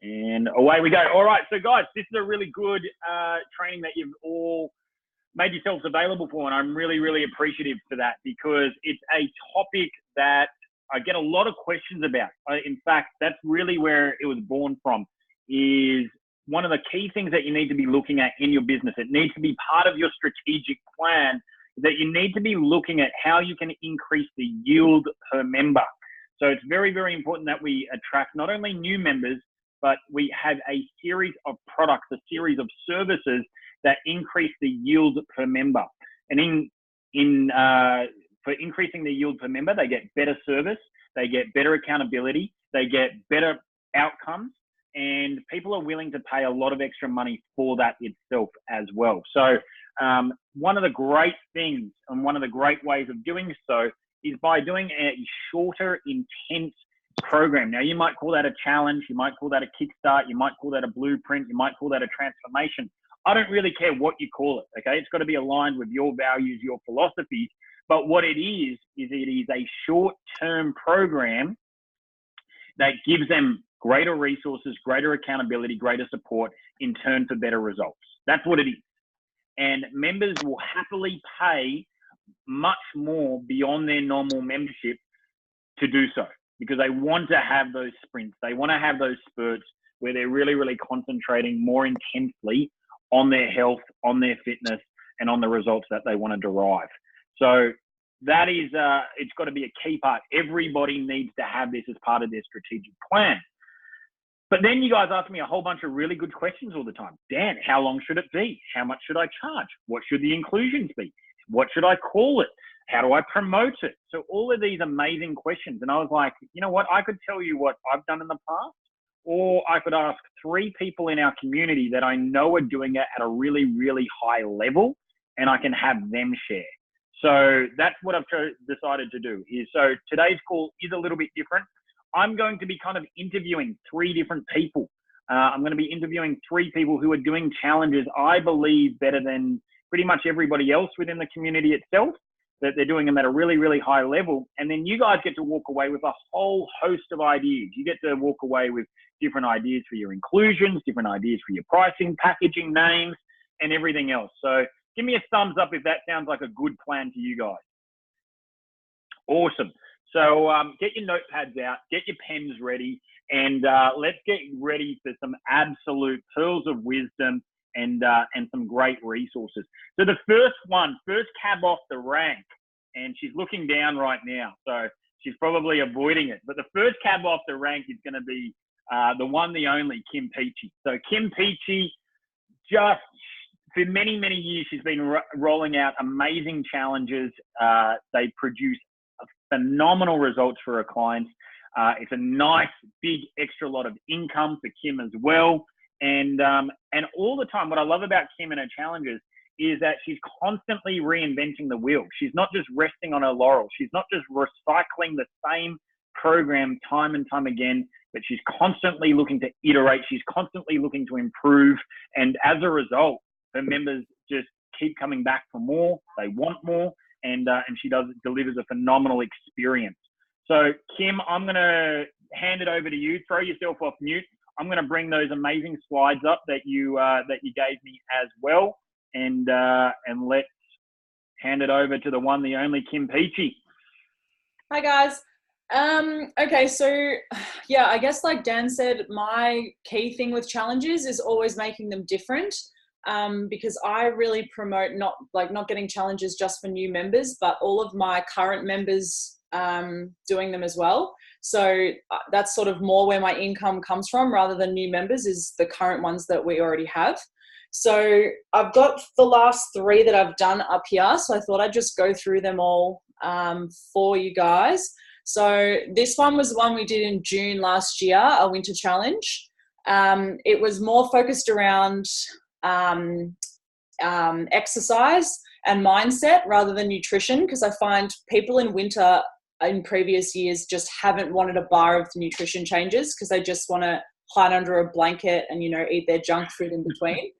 And away we go. All right, so guys, this is a really good training that you've all made yourselves available for, and I'm really, really appreciative for that because it's a topic that I get a lot of questions about. In fact, that's really where it was born from, is one of the key things that you need to be looking at in your business. It needs to be part of your strategic plan, that you need to be looking at how you can increase the yield per member. So it's very, very important that we attract not only new members, but we have a series of products, a series of services that increase the yield per member. And for increasing the yield per member, they get better service, they get better accountability, they get better outcomes, and people are willing to pay a lot of extra money for that itself as well. So one of the great things and one of the great ways of doing so is by doing a shorter, intense program. Now, you might call that a challenge, you might call that a kickstart, you might call that a blueprint, you might call that a transformation. I don't really care what you call it, okay? It's got to be aligned with your values, your philosophies. But what it is it is a short-term program that gives them greater resources, greater accountability, greater support in turn for better results. That's what it is. And members will happily pay much more beyond their normal membership to do so, because they want to have those sprints. They want to have those spurts where they're really, really concentrating more intensely on their health, on their fitness, and on the results that they want to derive. So that is, it's got to be a key part. Everybody needs to have this as part of their strategic plan. But then you guys ask me a whole bunch of really good questions all the time. Dan, how long should it be? How much should I charge? What should the inclusions be? What should I call it? How do I promote it? So all of these amazing questions. And I was like, you know what? I could tell you what I've done in the past, or I could ask 3 people in our community that I know are doing it at a really, really high level, and I can have them share. So that's what I've decided to do. So today's call is a little bit different. I'm going to be kind of interviewing 3 different people. I'm going to be interviewing 3 people who are doing challenges I believe better than pretty much everybody else within the community itself, that they're doing them at a really, really high level. And then you guys get to walk away with a whole host of ideas. You get to walk away with different ideas for your inclusions, different ideas for your pricing, packaging, names, and everything else. So give me a thumbs up if that sounds like a good plan to you guys. Awesome. So get your notepads out, get your pens ready, and let's get ready for some absolute pearls of wisdom and some great resources. So the first cab off the rank, and she's looking down right now, so she's probably avoiding it. But the first cab off the rank is going to be the one, the only, Kim Peachey. So Kim Peachey, just for many, many years, she's been rolling out amazing challenges. They produce phenomenal results for her clients. It's a nice, big, extra lot of income for Kim as well. And all the time, what I love about Kim and her challenges is that she's constantly reinventing the wheel. She's not just resting on her laurels. She's not just recycling the same program time and time again, but she's constantly looking to iterate. She's constantly looking to improve. And as a result, her members just keep coming back for more. They want more. And she delivers a phenomenal experience. So Kim, I'm going to hand it over to you. Throw yourself off mute. I'm going to bring those amazing slides up that you gave me as well, and let's hand it over to the one, the only Kim Peachey. Hi guys. Okay, so yeah, I guess like Dan said, my key thing with challenges is always making them different. Because I really promote not getting challenges just for new members, but all of my current members doing them as well. So that's sort of more where my income comes from rather than new members, is the current ones that we already have. So I've got the last 3 that I've done up here. So I thought I'd just go through them all for you guys. So this one was the one we did in June last year, a winter challenge. It was more focused around exercise and mindset rather than nutrition, because I find people in winter in previous years just haven't wanted a bar of the nutrition changes because they just want to hide under a blanket and, eat their junk food in between.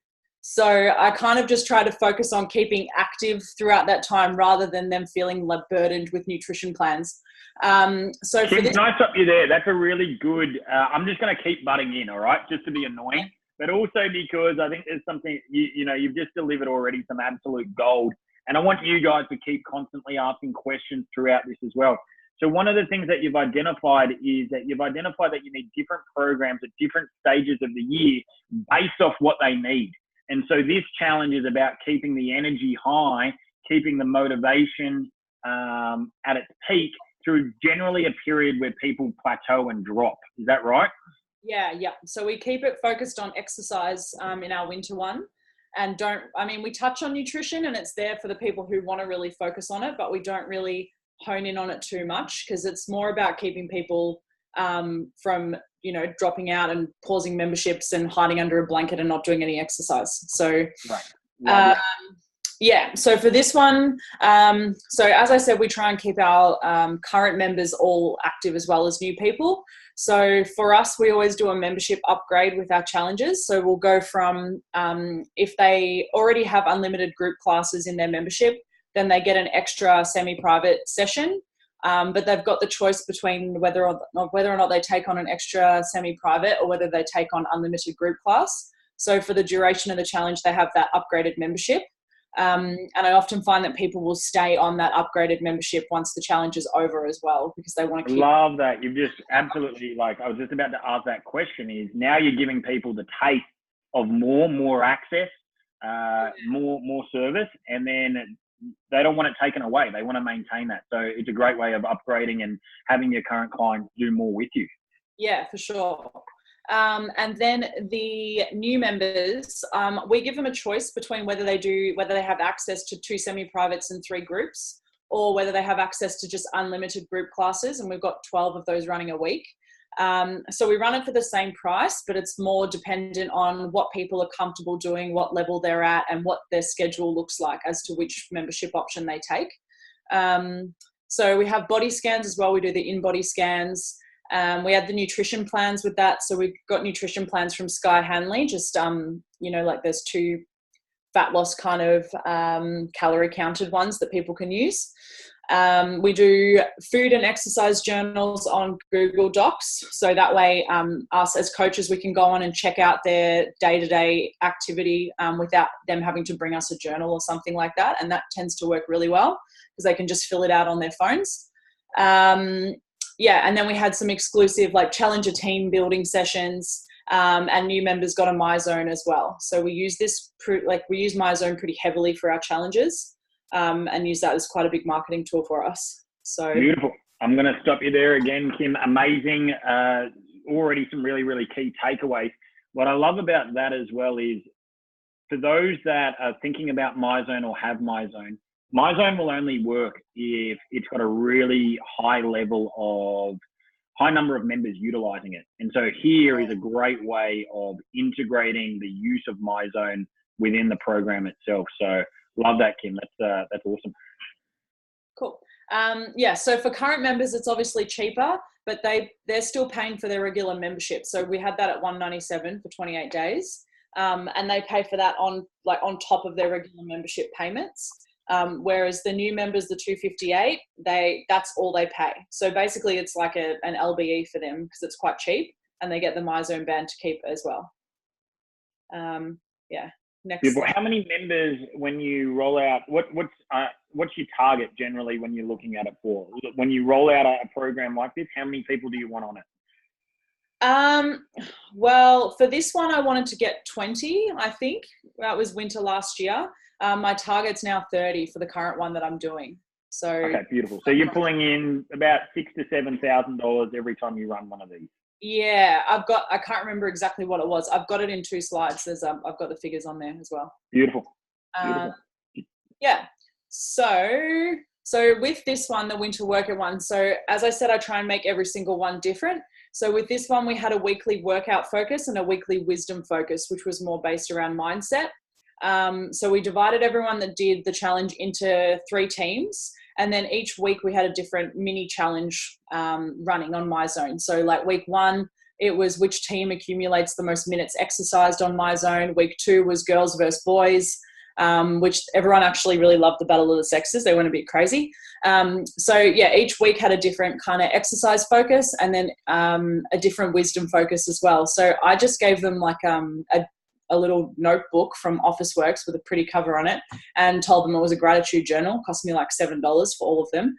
So I kind of just try to focus on keeping active throughout that time rather than them feeling like burdened with nutrition plans. So Kim, for this, can I stop you there? That's a really good, I'm just going to keep butting in, all right, just to be annoying, but also because I think there's something, you know, you've just delivered already some absolute gold. And I want you guys to keep constantly asking questions throughout this as well. So one of the things that you've identified is that you've identified that you need different programs at different stages of the year based off what they need. And so this challenge is about keeping the energy high, keeping the motivation at its peak through generally a period where people plateau and drop. Is that right? Yeah. So we keep it focused on exercise in our winter one. And we touch on nutrition and it's there for the people who want to really focus on it, but we don't really hone in on it too much because it's more about keeping people from, you know, dropping out and pausing memberships and hiding under a blanket and not doing any exercise. So, right. yeah. So for this one, so as I said, we try and keep our current members all active as well as new people. So for us, we always do a membership upgrade with our challenges. So we'll go from, if they already have unlimited group classes in their membership, then they get an extra semi-private session. But they've got the choice between whether or not they take on an extra semi-private or whether they take on unlimited group class. So for the duration of the challenge, they have that upgraded membership. And I often find that people will stay on that upgraded membership once the challenge is over as well, because they want to keep. Love that. You've just absolutely, like, I was just about to ask that question, is now you're giving people the taste of more access, more service, and then they don't want it taken away. They want to maintain that. So it's a great way of upgrading and having your current clients do more with you. Yeah, for sure. And then the new members, we give them a choice between whether they have access to 2 semi-privates and 3 groups, or whether they have access to just unlimited group classes. And we've got 12 of those running a week. So we run it for the same price, but it's more dependent on what people are comfortable doing, what level they're at, and what their schedule looks like as to which membership option they take. So we have body scans as well. We do the in-body scans. We have the nutrition plans with that. So we've got nutrition plans from Sky Hanley, just, like there's 2 fat loss kind of calorie counted ones that people can use. We do food and exercise journals on Google Docs. So that way, us as coaches, we can go on and check out their day-to-day activity without them having to bring us a journal or something like that. And that tends to work really well because they can just fill it out on their phones. And then we had some exclusive like challenger team building sessions, and new members got a MyZone as well. So we use MyZone pretty heavily for our challenges, and use that as quite a big marketing tool for us. So beautiful. I'm going to stop you there again, Kim. Amazing. Already some really, really key takeaways. What I love about that as well is for those that are thinking about MyZone or have MyZone, MyZone will only work if it's got a really high number of members utilizing it. And so here is a great way of integrating the use of MyZone within the program itself. So love that, Kim. That's awesome. Cool. So for current members, it's obviously cheaper, but they're still paying for their regular membership. So we had that at $197 for 28 days. And they pay for that on top of their regular membership payments. Whereas the new members, the $258, that's all they pay. So basically it's like an LBE for them because it's quite cheap, and they get the MyZone band to keep as well. Next. How many members when you roll out? What's your target generally when you're looking at it for? When you roll out a program like this, how many people do you want on it? Well, for this one, I wanted to get 20. I think that was winter last year. My target's now 30 for the current one that I'm doing. So okay, beautiful. So you're pulling in about $6,000 to $7,000 every time you run one of these. Yeah, I can't remember exactly what it was. I've got it in 2 slides. I've got the figures on there as well. Beautiful. Yeah. So with this one, the winter workout one, so as I said, I try and make every single one different. So with this one, we had a weekly workout focus and a weekly wisdom focus, which was more based around mindset. So we divided everyone that did the challenge into 3 teams. And then each week we had a different mini challenge running on MyZone. So like week 1, it was which team accumulates the most minutes exercised on MyZone. Week 2 was girls versus boys, which everyone actually really loved the battle of the sexes. They went a bit crazy. So yeah, each week had a different kind of exercise focus, and then a different wisdom focus as well. So I just gave them like a little notebook from Officeworks with a pretty cover on it, and told them it was a gratitude journal. It cost me like $7 for all of them.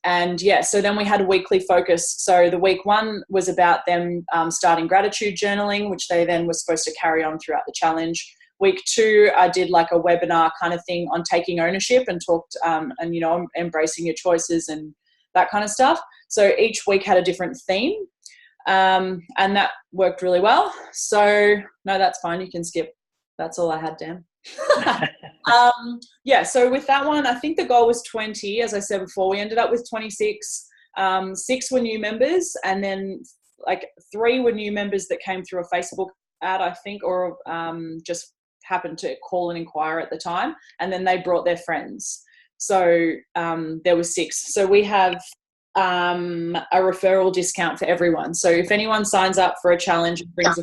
And yeah, so then we had a weekly focus. So the week 1 was about them starting gratitude journaling, which they then were supposed to carry on throughout the challenge. Week 2, I did like a webinar kind of thing on taking ownership and talked, and, you know, embracing your choices and that kind of stuff. So each week had a different theme, and that worked really well. So no, that's fine. You can skip. That's all I had, Dan. Yeah, so with that one, I think the goal was 20. As I said before, we ended up with 26. 6 were new members, and then like 3 were new members that came through a Facebook ad, I think, or just happened to call and inquire at the time, and then they brought their friends. So there were 6. So we have a referral discount for everyone. So if anyone signs up for a challenge and brings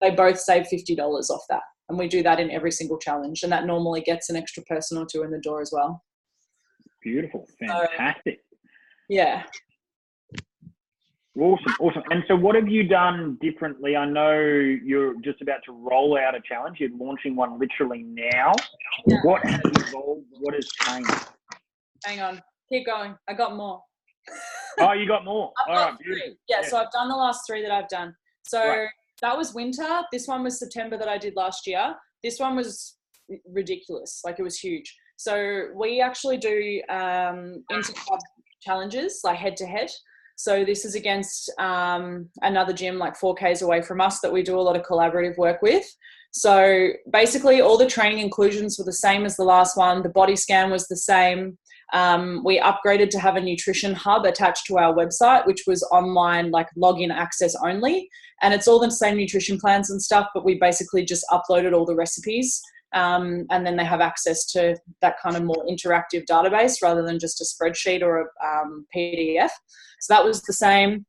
they both save $50 off that. And we do that in every single challenge, and that normally gets an extra person or 2 in the door as well. Beautiful. Fantastic. Yeah. Awesome. And so what have you done differently? I know you're just about to roll out a challenge. You're launching one literally now. Yeah. What has evolved? What has changed? Hang on. Keep going. I got more. Oh, you got more. All right. Beautiful. Yeah, so I've done the last 3 that I've done. So that was winter. This one was September that I did last year. This one was ridiculous. Like, it was huge. So we actually do inter-club challenges, like head-to-head. So this is against another gym like 4Ks away from us that we do a lot of collaborative work with. So basically all the training inclusions were the same as the last one. The body scan was the same. We upgraded to have a nutrition hub attached to our website, which was online, like login access only. And it's all the same nutrition plans and stuff, but we basically just uploaded all the recipes. And then they have access to that kind of more interactive database rather than just a spreadsheet or a PDF. So that was the same.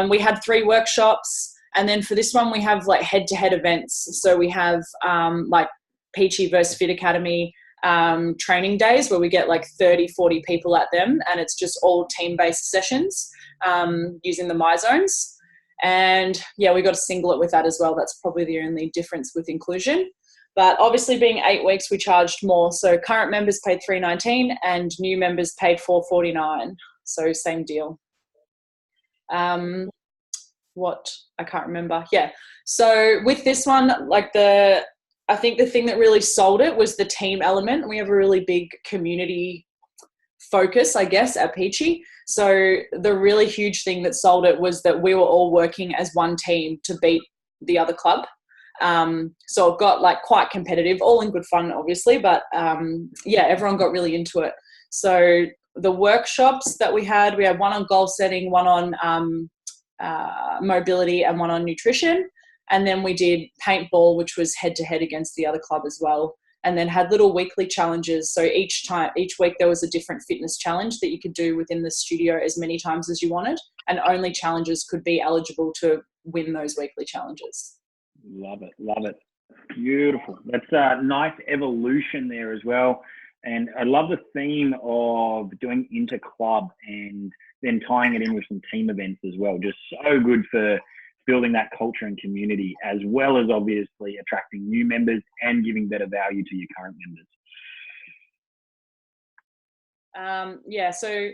We had 3 workshops. And then for this one, we have like head-to-head events. So we have like Peachy versus Fit Academy training days where we get like 30, 40 people at them. And it's just all team-based sessions using the MyZones. And yeah, we got a singlet with that as well. That's probably the only difference with inclusion. But obviously being 8 weeks, we charged more. So current members paid $319 and new members paid $449. So same deal. What? I can't remember. Yeah. So with this one, like I think the thing that really sold it was the team element. We have a really big community focus, I guess, at Peachy. So the really huge thing that sold it was that we were all working as one team to beat the other club. So it got like quite competitive, all in good fun, obviously, but yeah, everyone got really into it. So the workshops that we had one on goal setting, one on mobility, and one on nutrition. And then we did paintball, which was head to head against the other club as well. And then had little weekly challenges. So each week there was a different fitness challenge that you could do within the studio as many times as you wanted. And only challengers could be eligible to win those weekly challenges. Love it. Beautiful. That's a nice evolution there as well. And I love the theme of doing inter-club and then tying it in with some team events as well. Just so good for building that culture and community, as well as obviously attracting new members and giving better value to your current members. Yeah, so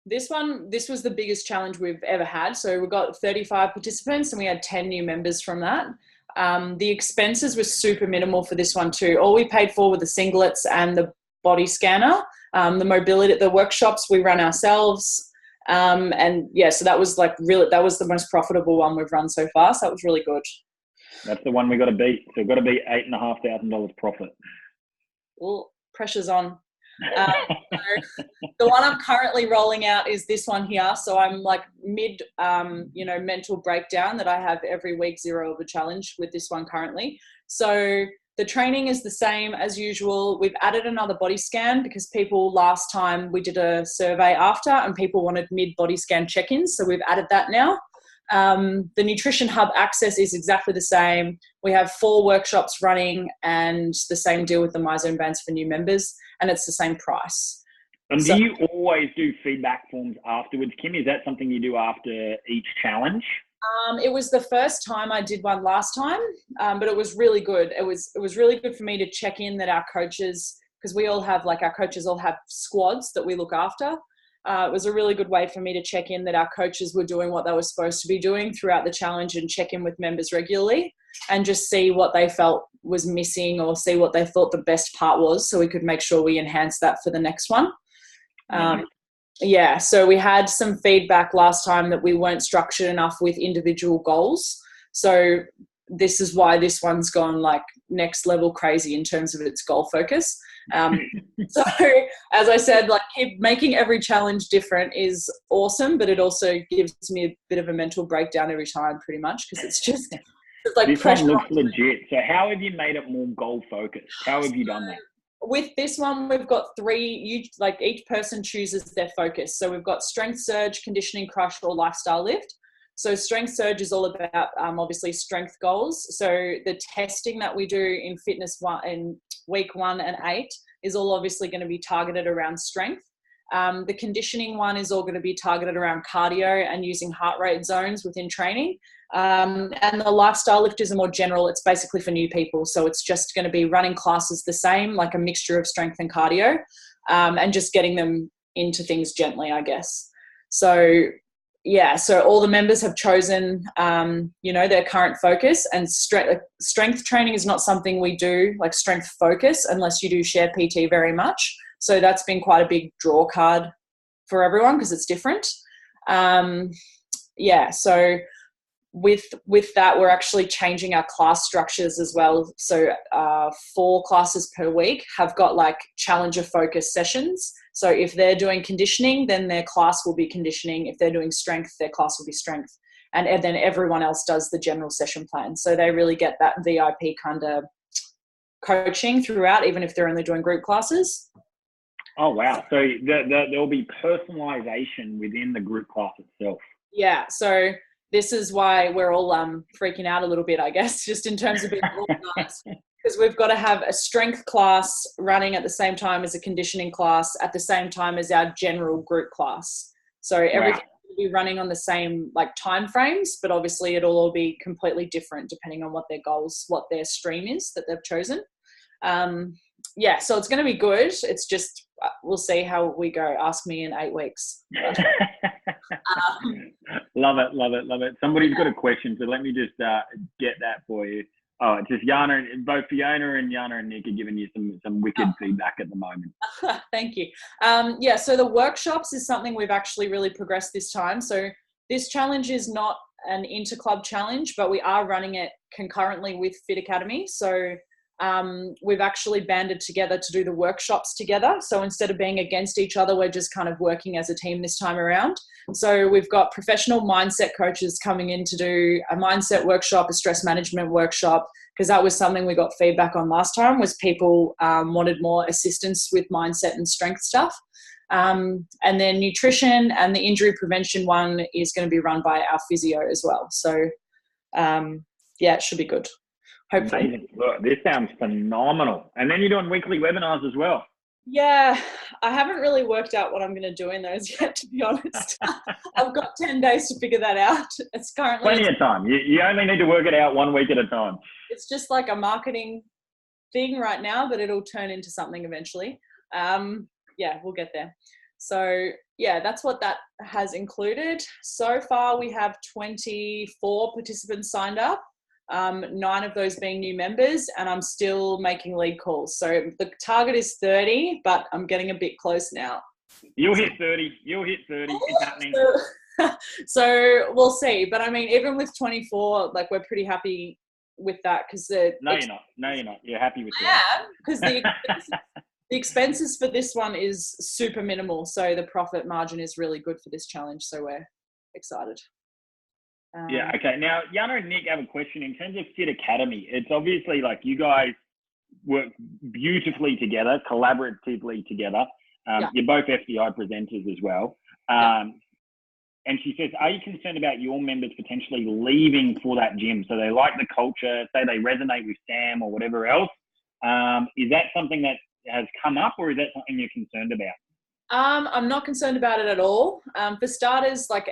this was the biggest challenge we've ever had. So we got 35 participants and we had 10 new members from that. The expenses were super minimal for this one too. All we paid for were the singlets and the body scanner. The mobility, the workshops we run ourselves. And yeah, so that was that was the most profitable one we've run so far. So that was really good. That's the one we got to beat. So we've got to beat $8,500 profit. Well, pressure's on. So the one I'm currently rolling out is this one here. So I'm like mid, mental breakdown that I have every week, 0 of a challenge with this one currently. So the training is the same as usual. We've added another body scan because last time we did a survey after and people wanted mid body scan check-ins. So we've added that now. The Nutrition Hub access is exactly the same. We have 4 workshops running, and the same deal with the MyZone bands for new members, and it's the same price. And do you always do feedback forms afterwards, Kim? Is that something you do after each challenge? It was the first time I did one last time, but it was really good. It was really good for me to check in that our coaches, because we all have, like, our coaches all have squads that we look after. It was a really good way for me to check in that our coaches were doing what they were supposed to be doing throughout the challenge, and check in with members regularly and just see what they felt was missing, or see what they thought the best part was, so we could make sure we enhance that for the next one. So we had some feedback last time that we weren't structured enough with individual goals. So this is why this one's gone like next level crazy in terms of its goal focus. So as I said, like, keep making every challenge different is awesome, but it also gives me a bit of a mental breakdown every time, pretty much, because it's like this one looks legit. So how have you made it more goal focused? How have you done that? With this one, we've got 3, each person chooses their focus. So we've got strength surge, conditioning crush, or lifestyle lift. So strength surge is all about obviously strength goals. So the testing that we do in fitness in week 1 and 8 is all obviously going to be targeted around strength. The conditioning one is all going to be targeted around cardio and using heart rate zones within training. And the lifestyle lift is a more general, it's basically for new people. So it's just going to be running classes the same, like a mixture of strength and cardio, and just getting them into things gently, I guess. So so all the members have chosen, their current focus, and strength training is not something we do, like strength focus, unless you do share PT very much. So that's been quite a big draw card for everyone because it's different. So with that, we're actually changing our class structures as well. So 4 classes per week have got like challenger focus sessions. So if they're doing conditioning, then their class will be conditioning. If they're doing strength, their class will be strength. And then everyone else does the general session plan. So they really get that VIP kind of coaching throughout, even if they're only doing group classes. Oh, wow. So there'll be personalization within the group class itself. Yeah. So this is why we're all freaking out a little bit, I guess, just in terms of being organized. Because we've got to have a strength class running at the same time as a conditioning class, at the same time as our general group class. So everything will be running on the same like time frames, but obviously it'll all be completely different depending on what their goals, what their stream is that they've chosen. So it's going to be good. It's just, we'll see how we go. Ask me in 8 weeks. Love it. Somebody's got a question, so let me just get that for you. Oh, it's just both Fiona and Nick are giving you some wicked feedback at the moment. Thank you. So the workshops is something we've actually really progressed this time. So this challenge is not an inter-club challenge, but we are running it concurrently with Fit Academy. So we've actually banded together to do the workshops together. So instead of being against each other, we're just kind of working as a team this time around. So we've got professional mindset coaches coming in to do a mindset workshop, a stress management workshop, because that was something we got feedback on last time, was people wanted more assistance with mindset and strength stuff. And then nutrition and the injury prevention one is going to be run by our physio as well. So it should be good. Hopefully. Amazing. Look, this sounds phenomenal. And then you're doing weekly webinars as well. Yeah, I haven't really worked out what I'm going to do in those yet, to be honest. I've got 10 days to figure that out. It's currently plenty of time. You only need to work it out 1 week at a time. It's just like a marketing thing right now, but it'll turn into something eventually. We'll get there. So that's what that has included. So far, we have 24 participants signed up. 9 of those being new members, and I'm still making lead calls. So the target is 30, but I'm getting a bit close now. You'll hit 30. It's happening. So we'll see. But I mean, even with 24, like, we're pretty happy with that because No, you're not. You're happy with that. Because the expenses for this one is super minimal. So the profit margin is really good for this challenge. So we're excited. Okay. Now, Yana and Nick have a question. In terms of Fit Academy, it's obviously like you guys work beautifully together, collaboratively together. You're both FDI presenters as well. And she says, are you concerned about your members potentially leaving for that gym? So they like the culture, say they resonate with Sam or whatever else. Is that something that has come up, or is that something you're concerned about? I'm not concerned about it at all. For starters, like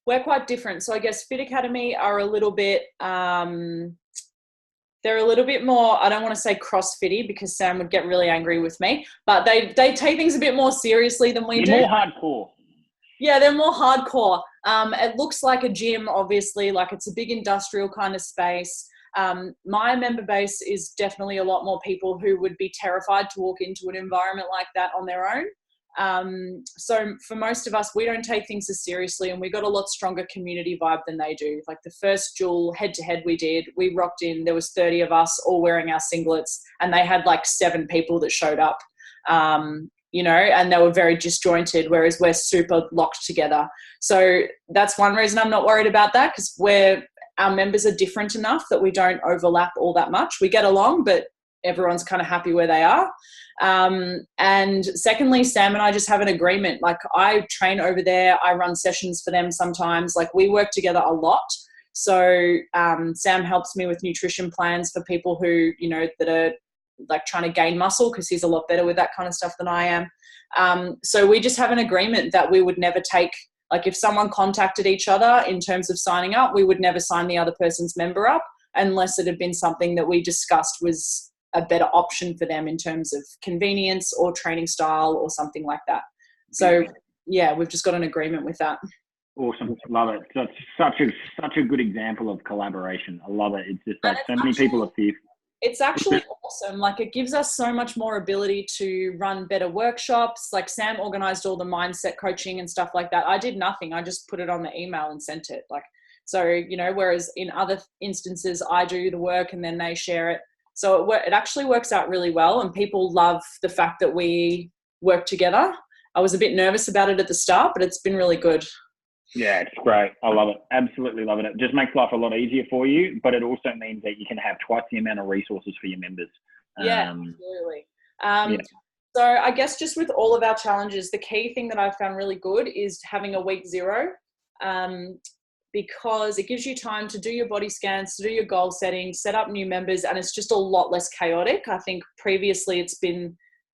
we're quite different. So I guess Fit Academy are a little bit, they're a little bit more, I don't want to say CrossFitty because Sam would get really angry with me, but they take things a bit more seriously than we do. More hardcore. Yeah, they're more hardcore. It looks like a gym, obviously, like it's a big industrial kind of space. My member base is definitely a lot more people who would be terrified to walk into an environment like that on their own. So for most of us, we don't take things as seriously, and we got a lot stronger community vibe than they do. Like the first dual head-to-head we rocked in, there was 30 of us all wearing our singlets, and they had like 7 people that showed up. You know, and they were very disjointed, whereas we're super locked together. So that's one reason I'm not worried about that, because our members are different enough that we don't overlap all that much. We get along, but everyone's kind of happy where they are. And secondly, Sam and I just have an agreement. Like I train over there, I run sessions for them sometimes. Like we work together a lot. So Sam helps me with nutrition plans for people who, you know, that are like trying to gain muscle, because he's a lot better with that kind of stuff than I am. So we just have an agreement that we would never take, like if someone contacted each other in terms of signing up, we would never sign the other person's member up unless it had been something that we discussed was a better option for them in terms of convenience or training style or something like that. So yeah, we've just got an agreement with that. Awesome. Love it. So it's such a good example of collaboration. I love it. It's just like so many people are fearful. It's actually awesome. Like it gives us so much more ability to run better workshops. Like Sam organized all the mindset coaching and stuff like that. I did nothing. I just put it on the email and sent it. Like, so, you know, whereas in other instances, I do the work and then they share it. So it actually works out really well, and people love the fact that we work together. I was a bit nervous about it at the start, but it's been really good. Yeah, it's great. I love it. Absolutely loving it. It just makes life a lot easier for you, but it also means that you can have twice the amount of resources for your members. Yeah, absolutely. So I guess just with all of our challenges, the key thing that I've found really good is having a week 0, because it gives you time to do your body scans, to do your goal setting, set up new members, and it's just a lot less chaotic. I think previously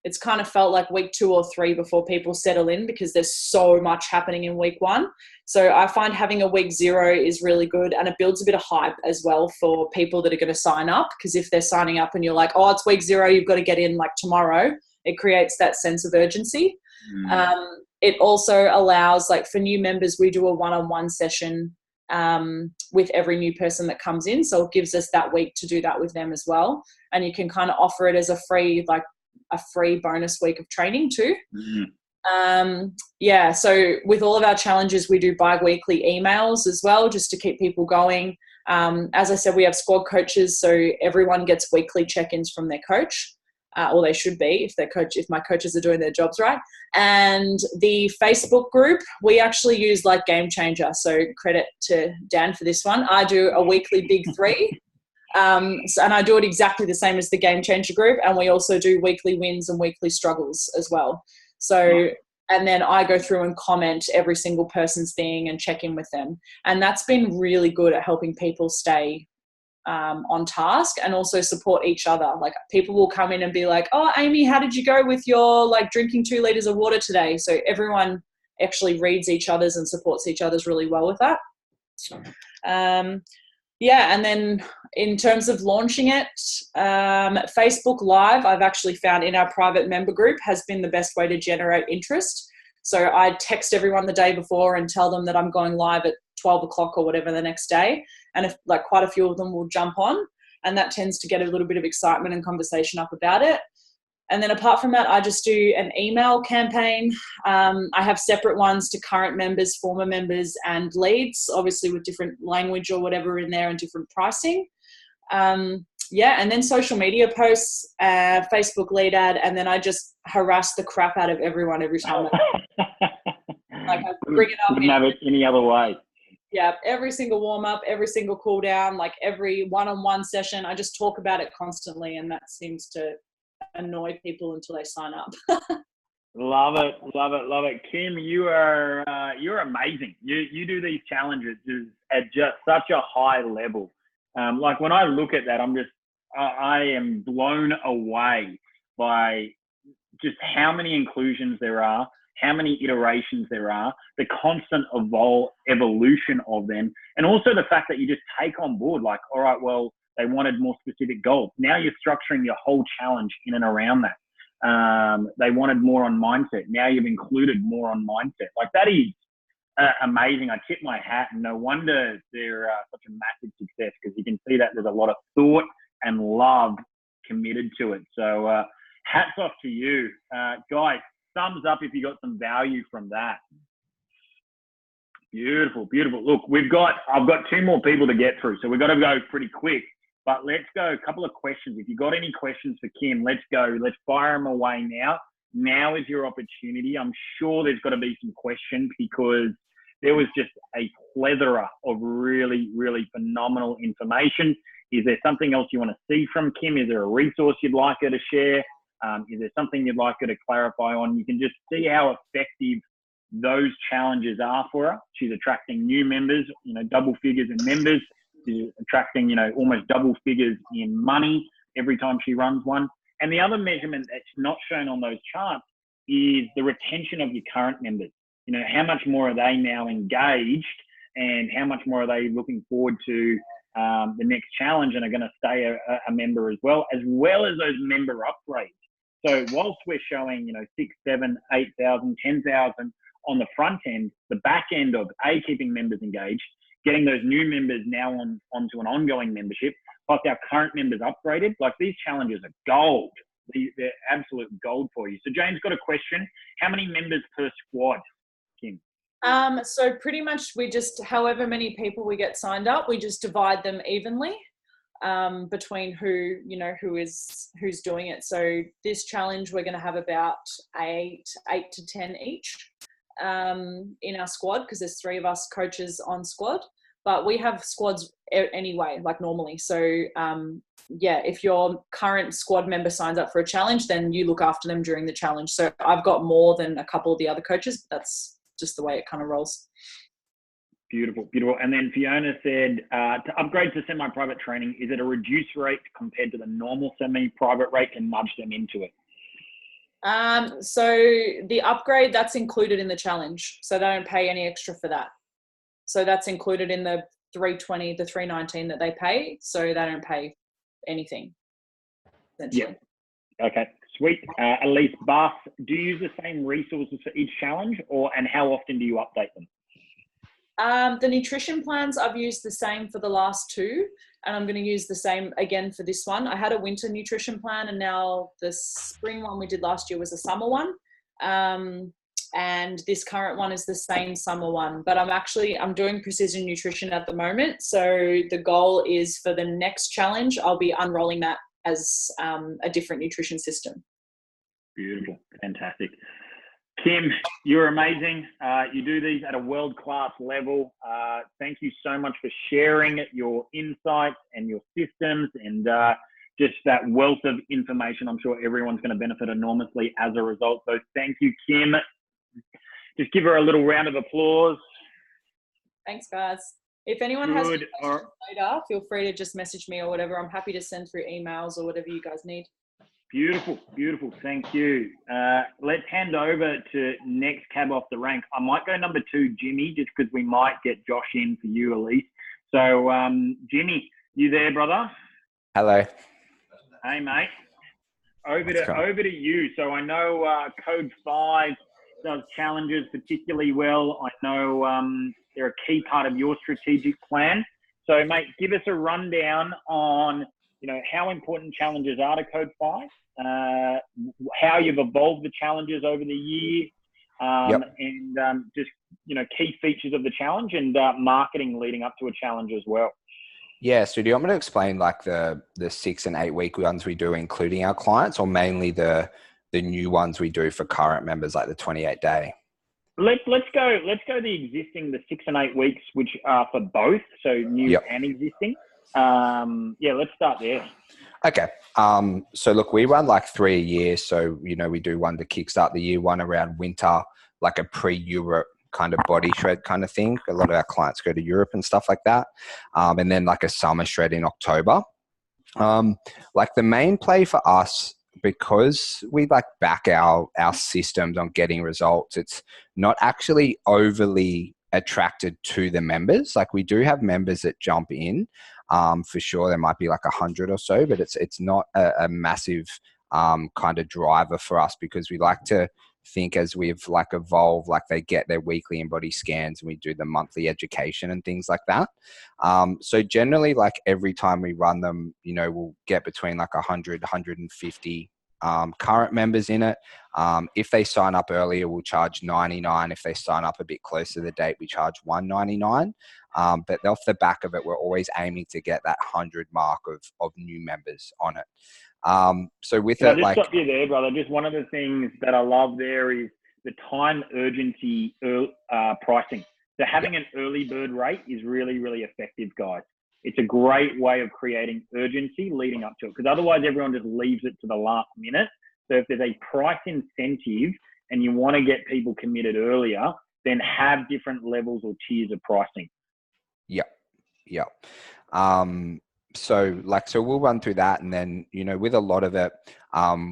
it's kind of felt like week 2 or 3 before people settle in, because there's so much happening in week 1. So I find having a week 0 is really good, and it builds a bit of hype as well for people that are going to sign up, because if they're signing up and you're like, oh, it's week 0, you've got to get in like tomorrow, it creates that sense of urgency. It also allows, like for new members, we do a one-on-one session with every new person that comes in. So it gives us that week to do that with them as well. And you can kind of offer it as a free bonus week of training too. So with all of our challenges, we do bi-weekly emails as well, just to keep people going. As I said, we have squad coaches, so everyone gets weekly check-ins from their coach, or they should be if my coaches are doing their jobs right. And the Facebook group, we actually use like Game Changer, so credit to Dan for this one. I do a weekly big 3. And I do it exactly the same as the Game Changer group, and we also do weekly wins and weekly struggles as well. So, and then I go through and comment every single person's thing and check in with them, and that's been really good at helping people stay on task and also support each other. Like people will come in and be like, oh, Amy, how did you go with your like drinking 2 liters of water today? So everyone actually reads each other's and supports each other's really well with that. And then in terms of launching it, Facebook Live, I've actually found in our private member group has been the best way to generate interest. So I text everyone the day before and tell them that I'm going live at 12 o'clock or whatever the next day. And if like quite a few of them will jump on, and that tends to get a little bit of excitement and conversation up about it. And then apart from that, I just do an email campaign. I have separate ones to current members, former members, and leads, obviously with different language or whatever in there and different pricing. And then social media posts, Facebook lead ad, and then I just harass the crap out of everyone every time. Like I bring it up. Wouldn't have it any other way. Yeah, every single warm up, every single cool down, like every one-on-one session, I just talk about it constantly, and that seems to annoy people until they sign up. Love it, love it, love it. Kim, you're amazing. You do these challenges at just such a high level. Like when I look at that, I am blown away by just how many inclusions there are, how many iterations there are, the constant evolution of them, and also the fact that you just take on board, like, all right, well, they wanted more specific goals. Now you're structuring your whole challenge in and around that. They wanted more on mindset. Now you've included more on mindset. Like that is amazing. I tip my hat, and no wonder they're such a massive success, because you can see that there's a lot of thought and love committed to it. So hats off to you. Guys, thumbs up if you got some value from that. Beautiful, beautiful. Look, I've got 2 more people to get through, so we've got to go pretty quick. But let's go a couple of questions. If you've got any questions for Kim, let's go. Let's fire them away now. Now is your opportunity. I'm sure there's got to be some questions, because there was just a plethora of really, really phenomenal information. Is there something else you want to see from Kim? Is there a resource you'd like her to share? Is there something you'd like her to clarify on? You can just see how effective those challenges are for her. She's attracting new members, double figures in members. She's attracting, almost double figures in money every time she runs one. And the other measurement that's not shown on those charts is the retention of your current members. How much more are they now engaged, and how much more are they looking forward to the next challenge and are going to stay a member as well as those member upgrades. So whilst we're showing, 6, 7, 8,000, 10,000 on the front end, the back end of keeping members engaged, getting those new members now onto an ongoing membership, plus our current members upgraded, like these challenges are gold. They're absolute gold for you. So James got a question. How many members per squad, Kim? So pretty much we just, however many people we get signed up, we just divide them evenly between who's doing it. So this challenge, we're going to have about 8 to 10 each in our squad, because there's 3 of us coaches on squad, but we have squads anyway, like normally. So if your current squad member signs up for a challenge, then you look after them during the challenge. So I've got more than a couple of the other coaches. That's just the way it kind of rolls. Beautiful, beautiful. And then Fiona said, to upgrade to semi-private training, is it a reduced rate compared to the normal semi-private rate, to nudge them into it? So the upgrade, that's included in the challenge. So they don't pay any extra for that. So that's included in the 320, the 319 that they pay. So they don't pay anything, essentially. Yeah. Okay, sweet. Elise Buff, do you use the same resources for each challenge, and how often do you update them? The nutrition plans, I've used the same for the last 2, and I'm going to use the same again for this one. I had a winter nutrition plan, and now the spring one we did last year was a summer one. And this current one is the same summer one, but I'm doing precision nutrition at the moment. So the goal is for the next challenge, I'll be unrolling that as a different nutrition system. Beautiful. Fantastic. Kim, you're amazing. You do these at a world-class level. Thank you so much for sharing your insights and your systems, and just that wealth of information. I'm sure everyone's going to benefit enormously as a result. So thank you, Kim. Just give her a little round of applause. Thanks, guys. If anyone has any questions later, feel free to just message me or whatever. I'm happy to send through emails or whatever you guys need. Beautiful, beautiful. Thank you. Let's hand over to next cab off the rank. I might go number 2, Jimmy, just because we might get Josh in for you, Elise. So, Jimmy, you there, brother? Hello. Hey, mate. Over to you. So I know Code 5 does challenges particularly well. I know they're a key part of your strategic plan. So, mate, give us a rundown on, how important challenges are to Code 5, how you've evolved the challenges over the year, and just, key features of the challenge, and marketing leading up to a challenge as well. Yeah. So do you want me to explain like the 6 and 8 week ones we do, including our clients, or mainly the new ones we do for current members, like the 28-day? Let's go the 6 and 8 weeks, which are for both, so new and existing. Let's start there. Okay. So look, we run like 3 a year. So, you know, we do one to kickstart the year, one around winter, like a pre-Europe kind of body shred kind of thing. A lot of our clients go to Europe and stuff like that. And then like a summer shred in October. Like the main play for us, because we like back our systems on getting results, it's not actually overly attracted to the members. Like we do have members that jump in, for sure. There might be like 100 or so, but it's not a massive kind of driver for us, because we like to think as we've like evolved, like they get their weekly in-body scans and we do the monthly education and things like that. So generally, like every time we run them, you know, we'll get between like 100, 150 current members in it. If they sign up earlier, we'll charge 99. If they sign up a bit closer to the date, we charge 199. But off the back of it, we're always aiming to get that 100 mark of new members on it. So with Can it, I just like, stop you there, brother? Just one of the things that I love there is the time urgency pricing. So having an early bird rate is really, really effective, guys. It's a great way of creating urgency leading up to it, because otherwise everyone just leaves it to the last minute. So if there's a price incentive and you want to get people committed earlier, then have different levels or tiers of pricing. Yeah. Yeah. So we'll run through that. And then, you know, with a lot of it,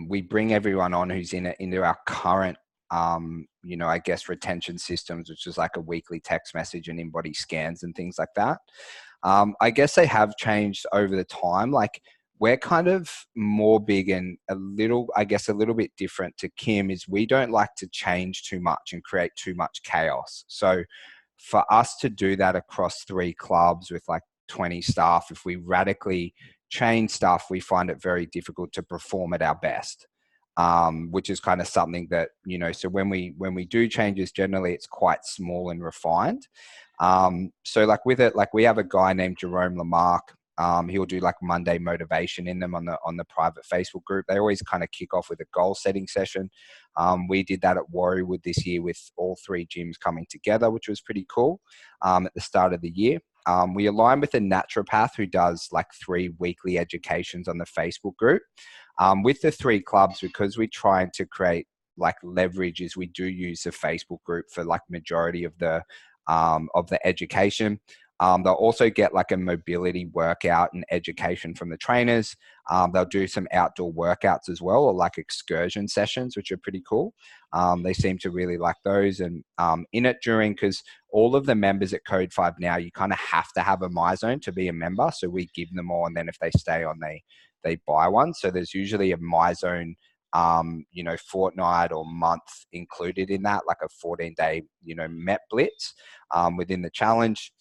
we bring everyone on who's in it into our current, you know, I guess retention systems, which is like a weekly text message and in-body scans and things like that. I guess they have changed over the time. Like we're kind of more big and a little bit different to Kim, is we don't like to change too much and create too much chaos. So for us to do that across 3 clubs with like 20 staff, if we radically change stuff, we find it very difficult to perform at our best. Which is kind of something that, you know, so when we do changes, generally it's quite small and refined. So like with it, like we have a guy named Jerome Lamarck. He'll do like Monday motivation in them on the private Facebook group. They always kind of kick off with a goal setting session. We did that at Warriewood this year with all 3 gyms coming together, which was pretty cool, at the start of the year. We align with a naturopath who does like 3 weekly educations on the Facebook group. With the 3 clubs, because we're trying to create like leverages, we do use the Facebook group for like majority of the education. They'll also get like a mobility workout and education from the trainers. They'll do some outdoor workouts as well, or like excursion sessions, which are pretty cool. They seem to really like those. And in it during, because all of the members at Code 5 now, you kind of have to have a MyZone to be a member. So we give them all, and then if they stay on, they buy one. So there's usually a MyZone, you know, fortnight or month included in that, like a 14-day, you know, Met Blitz within the challenge.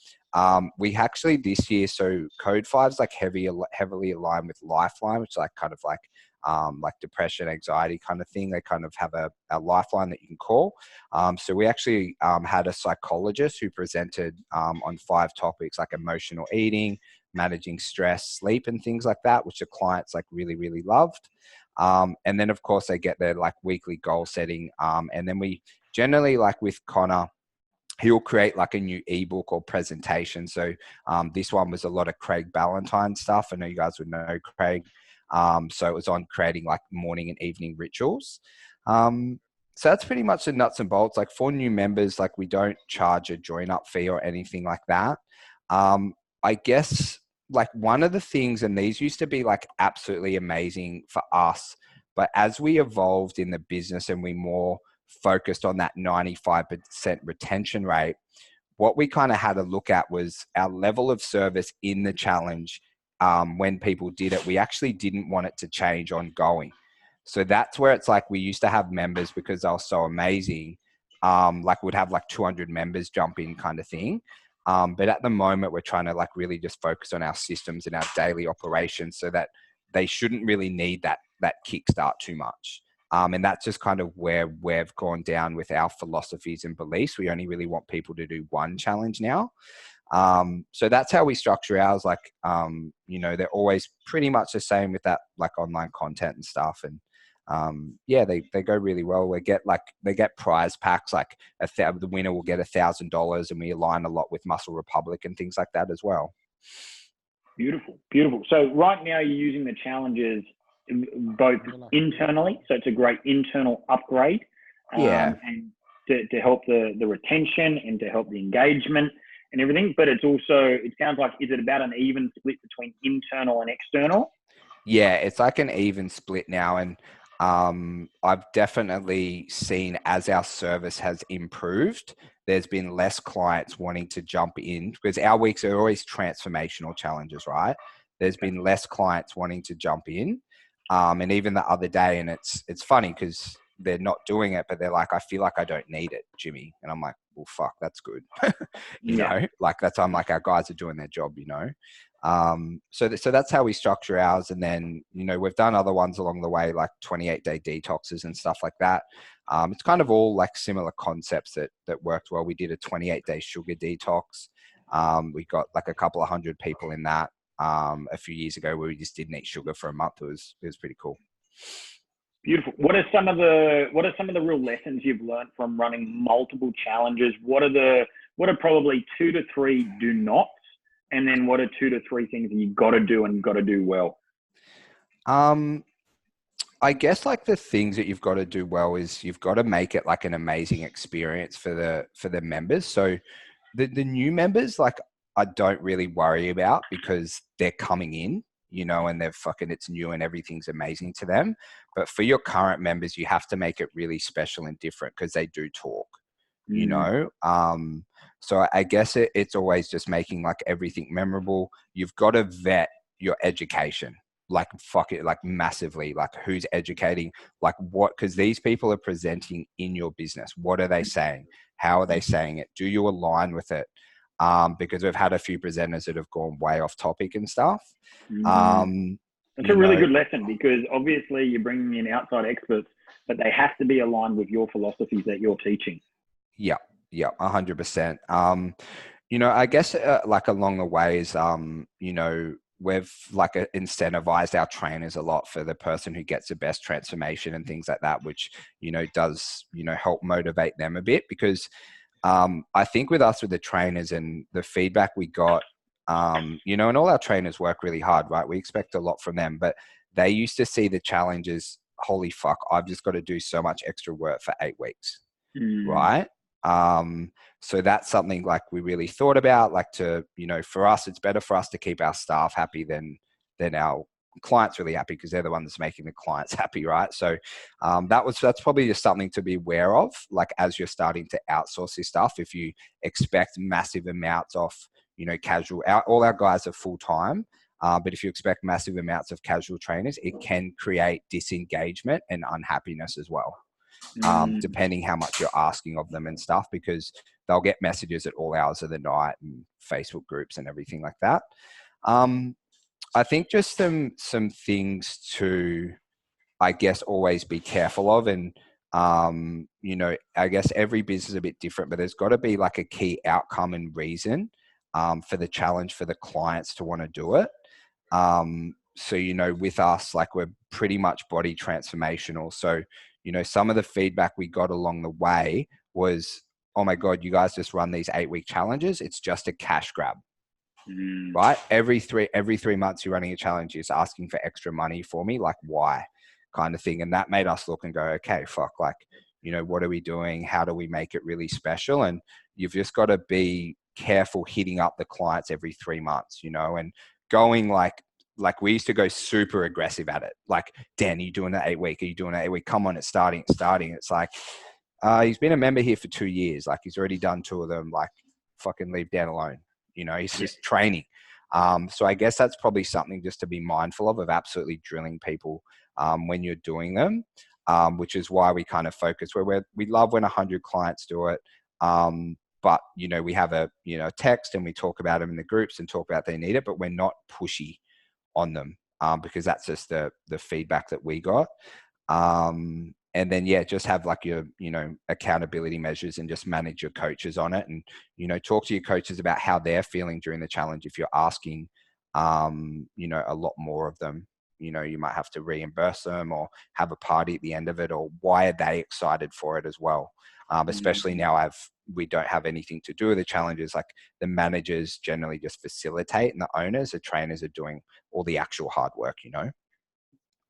We actually this year, so Code 5 is like heavily aligned with Lifeline, which is like kind of like depression, anxiety kind of thing. They kind of have a lifeline that you can call. So we actually had a psychologist who presented on 5 topics like emotional eating, managing stress, sleep, and things like that, which the clients like really, really loved. And then of course they get their like weekly goal setting. And then we generally, like with Connor, he'll create like a new ebook or presentation. So this one was a lot of Craig Ballantyne stuff. I know you guys would know Craig. So it was on creating like morning and evening rituals. So that's pretty much the nuts and bolts. Like for new members, like we don't charge a join up fee or anything like that. I guess like one of the things, and these used to be like absolutely amazing for us, but as we evolved in the business and we more focused on that 95% retention rate, what we kind of had to look at was our level of service in the challenge. When people did it, we actually didn't want it to change ongoing. So that's where it's like we used to have members, because they were so amazing, like we'd have like 200 members jump in kind of thing. But at the moment, we're trying to like really just focus on our systems and our daily operations, so that they shouldn't really need that kickstart too much. And that's just kind of where we've gone down with our philosophies and beliefs. We only really want people to do one challenge now. So that's how we structure ours. Like, you know, they're always pretty much the same with that, like online content and stuff. And yeah, they go really well. They get prize packs, like the winner will get $1,000, and we align a lot with Muscle Republic and things like that as well. Beautiful, beautiful. So right now you're using the challenges both internally, so it's a great internal upgrade, Yeah. and to help the retention and to help the engagement and everything. But it's also, it sounds like, is it about an even split between internal and external? Yeah, it's like an even split now. And I've definitely seen as our service has improved, there's been less clients wanting to jump in because our weeks are always transformational challenges, right? There's been less clients wanting to jump in. And even the other day, and it's funny because they're not doing it, but they're like, I feel like I don't need it, Jimmy. And I'm like, well, fuck, that's good. you know, like I'm like, our guys are doing their job, you know? So that's how we structure ours. And then, you know, we've done other ones along the way, like 28-day detoxes and stuff like that. It's kind of all like similar concepts that worked well. We did a 28-day sugar detox. We got like a couple of hundred people in that a few years ago where we just didn't eat sugar for a month. It was pretty cool. Beautiful. What are some of the real lessons you've learned from running multiple challenges? What are probably 2 to 3 do nots? And then what are 2 to 3 things that you've got to do and got to do well? I guess like the things that you've got to do well is you've got to make it like an amazing experience for the members. So the new members, like, I don't really worry about because they're coming in, you know, and it's new and everything's amazing to them. But for your current members, you have to make it really special and different because they do talk, you know? So I guess it's always just making like everything memorable. You've got to vet your education, like like massively, like who's educating, like what, because these people are presenting in your business. What are they saying? How are they saying it? Do you align with it? Because we've had a few presenters that have gone way off topic and stuff. It's a really good lesson because obviously you're bringing in outside experts, but they have to be aligned with your philosophies that you're teaching. Yeah, 100%. You know, I guess like along the ways, you know, we've like incentivized our trainers a lot for the person who gets the best transformation and things like that, which, you know, does, you know, help motivate them a bit because I think with us, with the trainers and the feedback we got, you know, and all our trainers work really hard, right? We expect a lot from them, but they used to see the challenges, holy fuck, I've just got to do so much extra work for 8 weeks, right? So that's something like we really thought about, like to, you know, for us, it's better for us to keep our staff happy than our clients really happy because they're the ones making the clients happy, right? So that's probably just something to be aware of, like as you're starting to outsource this stuff. If you expect massive amounts of, you know, casual, all our guys are full-time, but if you expect massive amounts of casual trainers, it can create disengagement and unhappiness as well. Depending how much you're asking of them and stuff, because they'll get messages at all hours of the night and Facebook groups and everything like that. I think just some things to, I guess, always be careful of. And, you know, I guess every business is a bit different, but there's got to be like a key outcome and reason for the challenge for the clients to want to do it. So, you know, with us, like we're pretty much body transformational. So, you know, some of the feedback we got along the way was, oh my God, you guys just run these 8-week challenges. It's just a cash grab, right? Every 3 months you're running a challenge. You're just asking for extra money for me. Like, why? Kind of thing. And that made us look and go, okay, fuck, like, you know, what are we doing? How do we make it really special? And you've just got to be careful hitting up the clients every 3 months, you know, and going like we used to go super aggressive at it. Like, Dan, are you doing that 8-week? Are you doing that 8-week? Come on, it's starting. It's like, he's been a member here for 2 years. Like, he's already done 2 of them. Like, fucking leave Dan alone. You know, he's just training. So I guess that's probably something just to be mindful of absolutely drilling people when you're doing them, which is why we kind of focus where we love when 100 clients do it. But, you know, we have a, you know, text and we talk about them in the groups and talk about they need it, but we're not pushy on them because that's just the feedback that we got. And then, yeah, just have like your, you know, accountability measures and just manage your coaches on it. And, you know, talk to your coaches about how they're feeling during the challenge. If you're asking, you know, a lot more of them, you know, you might have to reimburse them or have a party at the end of it, or why are they excited for it as well? Especially now I've, we don't have anything to do with the challenges. Like the managers generally just facilitate, and the owners, the trainers are doing all the actual hard work, you know?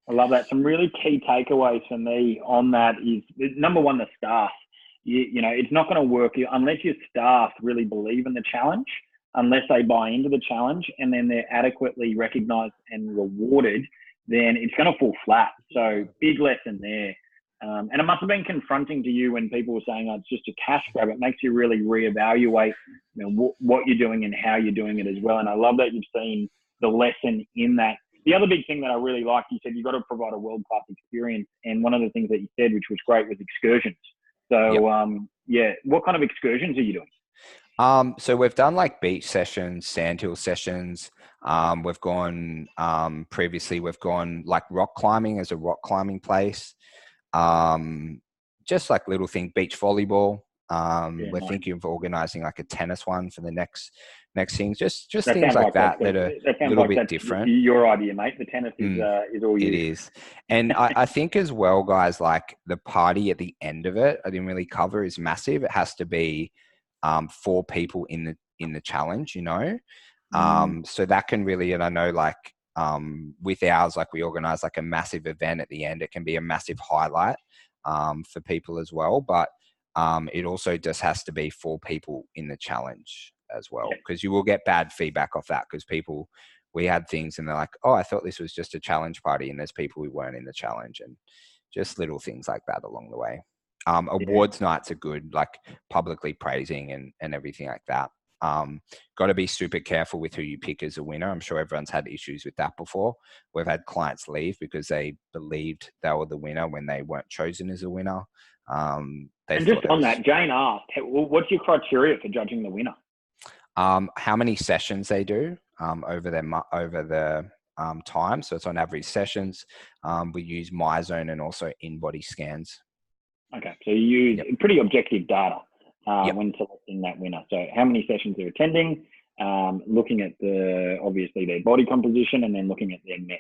I love that. Some really key takeaways for me on that is, number one, the staff. You know, it's not going to work unless your staff really believe in the challenge, unless they buy into the challenge, and then they're adequately recognised and rewarded, then it's going to fall flat. So big lesson there. And it must have been confronting to you when people were saying, oh, it's just a cash grab. It makes you really reevaluate, you know, what you're doing and how you're doing it as well. And I love that you've seen the lesson in that. The other big thing that I really liked, you said you've got to provide a world-class experience. And one of the things that you said, which was great, was excursions. So, yeah, what kind of excursions are you doing? So we've done like beach sessions, sandhill sessions. We've gone, previously we've gone like rock climbing as a rock climbing place. Just like little thing, beach volleyball. We're thinking of organizing like a tennis one for the next things, just things like that that are a little bit different. Your idea, mate. The tennis is all you. It is. And I think as well, guys, like the party at the end of it, I didn't really cover, is massive. It has to be 4 people in the challenge, you know? So that can really, and I know like with ours, like we organize like a massive event at the end. It can be a massive highlight for people as well. But it also just has to be 4 people in the challenge as well, because you will get bad feedback off that, because we had things and they're like, oh, I thought this was just a challenge party, and there's people who weren't in the challenge, and just little things like that along the way. Awards nights are good, like publicly praising and everything like that. Got to be super careful with who you pick as a winner. I'm sure everyone's had issues with that before. We've had clients leave because they believed they were the winner when they weren't chosen as a winner. And just on that, Jane asked, what's your criteria for judging the winner? How many sessions they do over the time. So it's on average sessions. We use MyZone and also in-body scans. Okay, so you use pretty objective data when selecting that winner. So how many sessions they're attending, looking at obviously their body composition, and then looking at their MEPS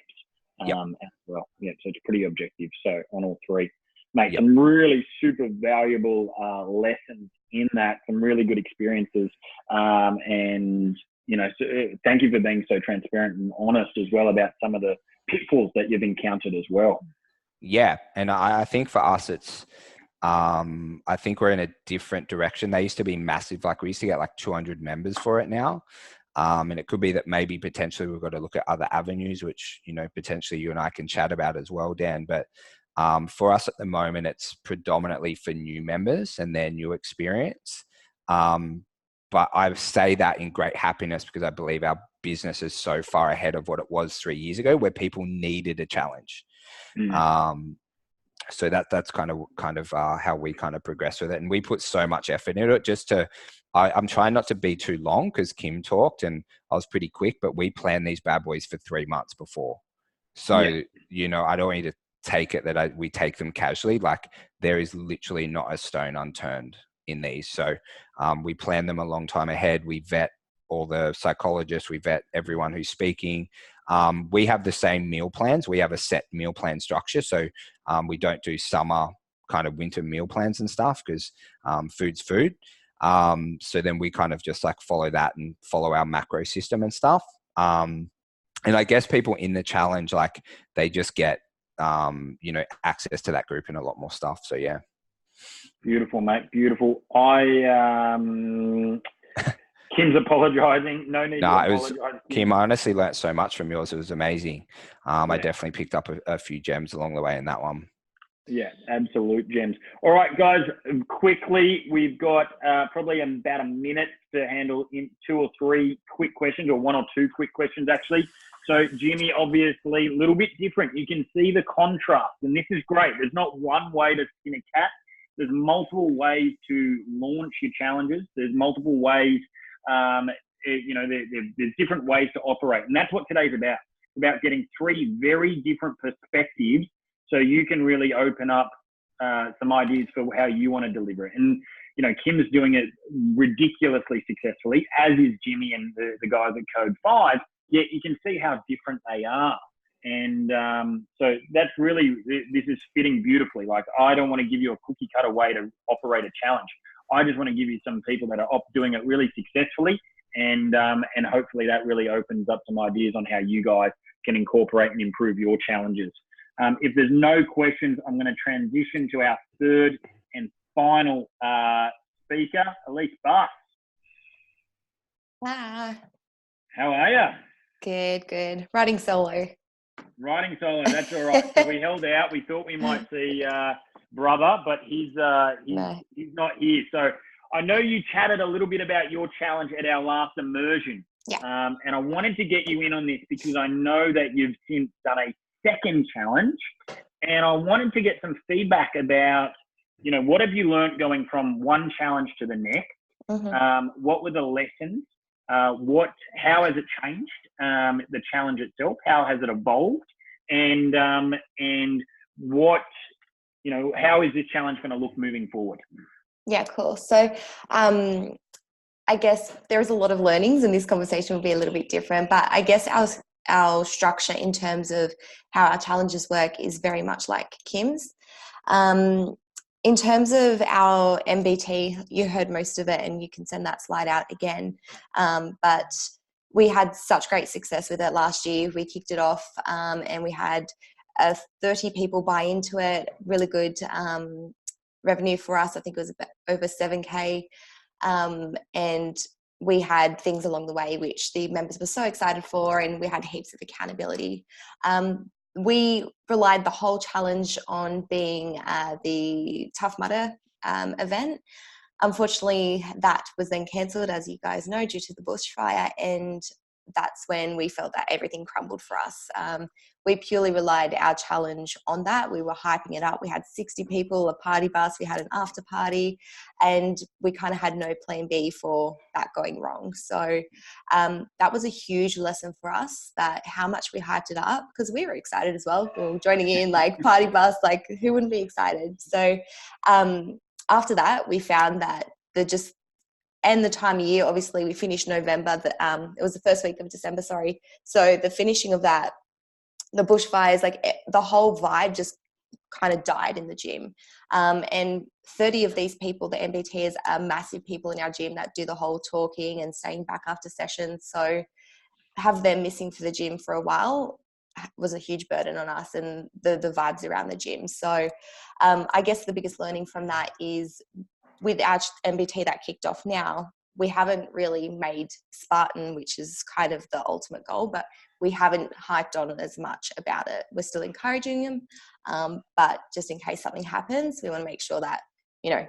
as well. Yeah, so it's pretty objective. So on all 3. Mate, some really super valuable lessons in that, some really good experiences. And, you know, so, thank you for being so transparent and honest as well about some of the pitfalls that you've encountered as well. Yeah. And I think for us, it's, I think we're in a different direction. They used to be massive. Like we used to get like 200 members for it now. And it could be that maybe potentially we've got to look at other avenues, which, you know, potentially you and I can chat about as well, Dan. But for us at the moment, it's predominantly for new members and their new experience. But I say that in great happiness, because I believe our business is so far ahead of what it was 3 years ago, where people needed a challenge. So that's kind of how we kind of progress with it. And we put so much effort into it I'm trying not to be too long, because Kim talked and I was pretty quick, but we planned these bad boys for 3 months before. So, you know, I don't want you to take it that we take them casually. Like there is literally not a stone unturned in these. So we plan them a long time ahead. We vet all the psychologists, we vet everyone who's speaking. We have the same meal plans. We have a set meal plan structure. So we don't do summer kind of winter meal plans and stuff, because food's food. So then we kind of just like follow that and follow our macro system and stuff. And I guess people in the challenge, like they just get, you know, access to that group and a lot more stuff. So yeah. Beautiful, mate. Beautiful. Kim's apologizing. No need to apologize. Kim, I honestly learnt so much from yours. It was amazing. I definitely picked up a few gems along the way in that one. Yeah, absolute gems. All right, guys, quickly, we've got probably about a minute to handle in 2 or 3 quick questions, or 1 or 2 quick questions, actually. So, Jimmy, obviously, a little bit different. You can see the contrast, and this is great. There's not one way to skin a cat. There's multiple ways to launch your challenges. There's multiple ways, you know, there's different ways to operate. And that's what today's about. It's about getting 3 very different perspectives, so you can really open up some ideas for how you want to deliver it. And, you know, Kim's doing it ridiculously successfully, as is Jimmy and the guys at Code 5, yet you can see how different they are. And so that's really, this is fitting beautifully. Like, I don't want to give you a cookie cutter way to operate a challenge. I just want to give you some people that are doing it really successfully, and hopefully that really opens up some ideas on how you guys can incorporate and improve your challenges. If there's no questions, I'm going to transition to our third and final speaker, Elise Buss. Ah, How are you? good. Riding solo. Riding solo, that's all right. So we held out. We thought we might see brother, but he's not here. So I know you chatted a little bit about your challenge at our last immersion. Yeah. And I wanted to get you in on this because I know that you've since done a second challenge, and I wanted to get some feedback about, you know, what have you learned going from one challenge to the next? Mm-hmm. What were the lessons? How has it changed? The challenge itself, how has it evolved? And what, you know, how is this challenge going to look moving forward? Yeah, cool. So, I guess there's a lot of learnings, and this conversation will be a little bit different, but I guess our structure in terms of how our challenges work is very much like Kim's. In terms of our MBT, you heard most of it, and you can send that slide out again. But we had such great success with it last year. We kicked it off, and we had 30 people buy into it. Really good revenue for us. I think it was about over 7K. And we had things along the way which the members were so excited for, and we had heaps of accountability. We relied the whole challenge on being the Tough Mudder event. Unfortunately, that was then cancelled, as you guys know, due to the bushfire, and that's when we felt that everything crumbled for us. We purely relied our challenge on that. We were hyping it up. We had 60 people, a party bus, we had an after party, and we kind of had no plan B for that going wrong. So that was a huge lesson for us, that how much we hyped it up, because we were excited as well. We were joining in, like, party bus, like, who wouldn't be excited? So after that, we found that and the time of year, obviously we finished November, it was the first week of December, sorry. So the finishing of that, the bushfires, like the whole vibe just kind of died in the gym. And 30 of these people, the MBTs, are massive people in our gym that do the whole talking and staying back after sessions. So have them missing for the gym for a while was a huge burden on us, and the vibes around the gym. So I guess the biggest learning from that is, with our MBT that kicked off now, we haven't really made Spartan, which is kind of the ultimate goal, but we haven't hyped on it as much about it. We're still encouraging them, but just in case something happens, we want to make sure that, you know,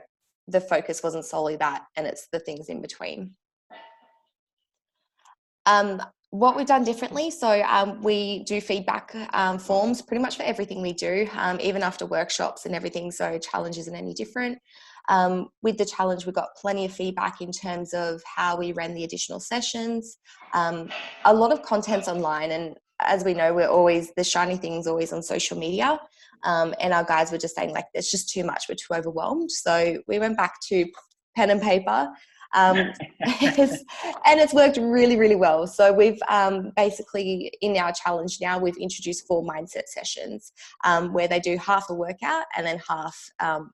the focus wasn't solely that, and it's the things in between. What we've done differently, so we do feedback forms pretty much for everything we do, even after workshops and everything, so challenge isn't any different. With the challenge, we got plenty of feedback in terms of how we ran the additional sessions. A lot of content's online, and as we know, the shiny thing's always on social media. And our guys were just saying, like, there's just too much, we're too overwhelmed. So we went back to pen and paper. And it's worked really, really well. So we've basically, in our challenge now, we've introduced 4 mindset sessions where they do half a workout and then half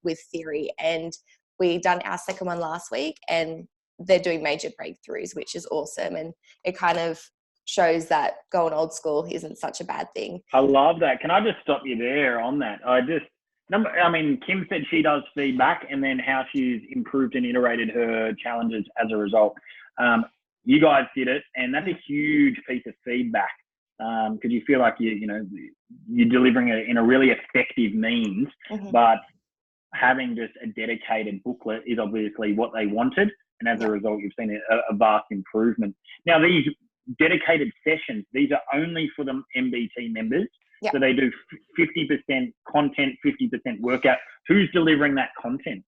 with theory. And we done our second one last week, and they're doing major breakthroughs, which is awesome. And it kind of shows that going old school isn't such a bad thing. I love that. Can I just stop you there on that? Kim said she does feedback, and then how she's improved and iterated her challenges as a result. You guys did it, and that's a huge piece of feedback, because you feel like you're delivering it in a really effective means. Mm-hmm. But having just a dedicated booklet is obviously what they wanted, and as a result, you've seen a vast improvement. Now, these dedicated sessions, these are only for the MBT members. Yep. So they do 50% content, 50% workout. Who's delivering that content?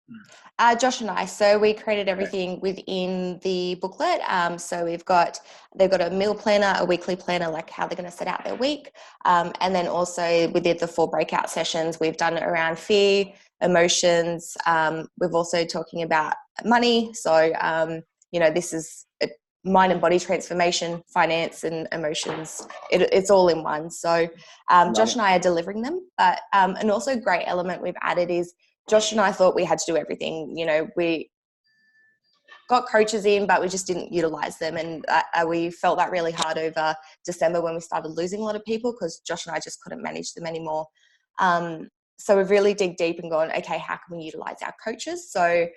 Josh and I. So we created everything within the booklet. So they've got a meal planner, a weekly planner, like how they're going to set out their week. And then also we did the 4 breakout sessions. We've done it around fear, emotions. We've also talking about money. So, this is mind and body transformation, finance and emotions. It's all in one. So Josh and I are delivering them. But and also a great element we've added is Josh and I thought we had to do everything. got coaches in, but we just didn't utilize them. And we felt that really hard over December when we started losing a lot of people because Josh and I just couldn't manage them anymore. So we've really dig deep and gone, okay, how can we utilize our coaches? So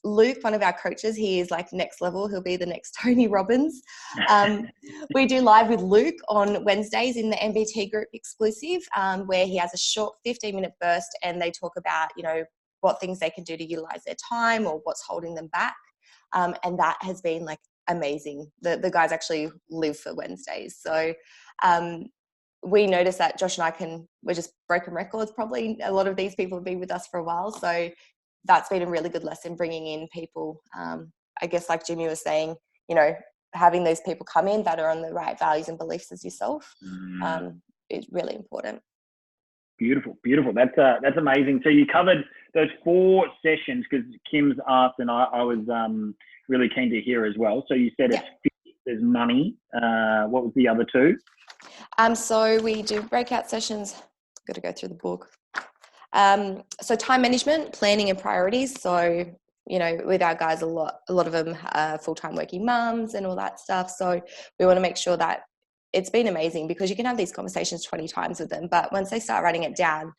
Luke, one of our coaches, he is like next level. He'll be the next Tony Robbins. We do live with Luke on Wednesdays in the MBT group exclusive, where he has a short 15-minute burst and they talk about, you know, what things they can do to utilize their time or what's holding them back. And that has been like amazing. The guys actually live for Wednesdays. So we noticed that Josh and I we're just broken records. Probably a lot of these people have been with us for a while. So that's been a really good lesson, bringing in people. I guess like Jimmy was saying, you know, having those people come in that are on the right values and beliefs as yourself is really important. Beautiful. That's amazing. So you covered those 4 sessions because Kim's asked, and I was really keen to hear as well. So you said it's fit, there's money. What was the other 2? So we do breakout sessions. Got to go through the book. So time management, planning and priorities. So, you know, with our guys, a lot of them are full-time working mums and all that stuff. So we want to make sure that it's been amazing because you can have these conversations 20 times with them, but once they start writing it down,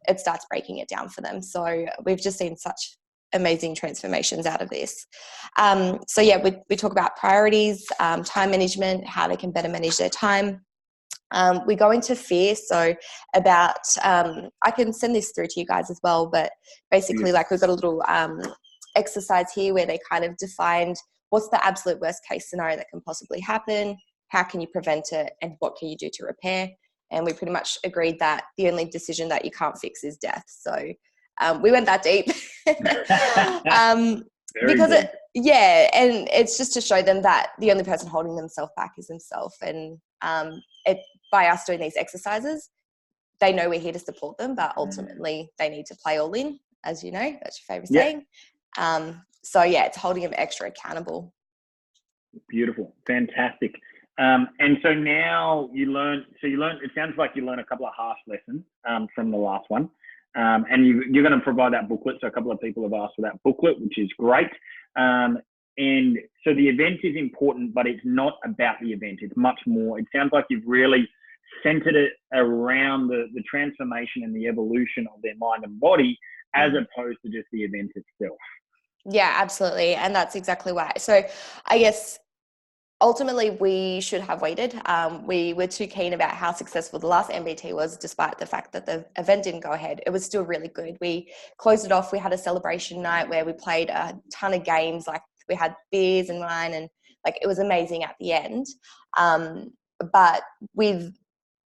it starts breaking it down for them. So we've just seen such amazing transformations out of this. So yeah, we talk about priorities, time management, how they can better manage their time. We go into fear. So about, I can send this through to you guys as well, but basically like we've got a little exercise here where they kind of defined what's the absolute worst case scenario that can possibly happen, how can you prevent it, and what can you do to repair. And we pretty much agreed that the only decision that you can't fix is death. So we went that deep. Because and it's just to show them that the only person holding themselves back is themselves. And by us doing these exercises, they know we're here to support them, but ultimately they need to play all in, as you know, that's your favorite saying. So yeah, it's holding them extra accountable. Beautiful. Fantastic. And so now you learned, it sounds like you learned a couple of harsh lessons from the last one. And you're going to provide that booklet. So a couple of people have asked for that booklet, which is great. And so the event is important, but it's not about the event. It's much more. It sounds like you've really centered it around the transformation and the evolution of their mind and body, as opposed to just the event itself. Yeah, absolutely. And that's exactly why. So I guess ultimately we should have waited. We were too keen about how successful the last MBT was, despite the fact that the event didn't go ahead. It was still really good. We closed it off. We had a celebration night where we played a ton of games. Like we had beers and wine, and like it was amazing at the end. But with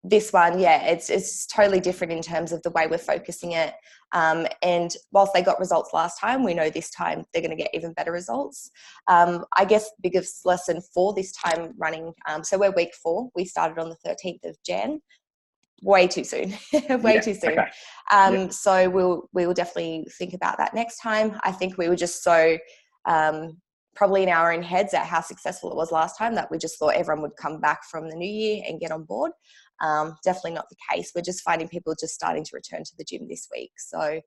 this one, it's totally different in terms of the way we're focusing it. And whilst they got results last time, we know this time they're going to get even better results. I guess the biggest lesson for this time running, so we're week 4. We started on the 13th of Jan. Way too soon. Too soon. Okay. So we will definitely think about that next time. I think we were just so probably in our own heads at how successful it was last time that we just thought everyone would come back from the new year and get on board. Definitely not the case. We're just finding people just starting to return to the gym this week. So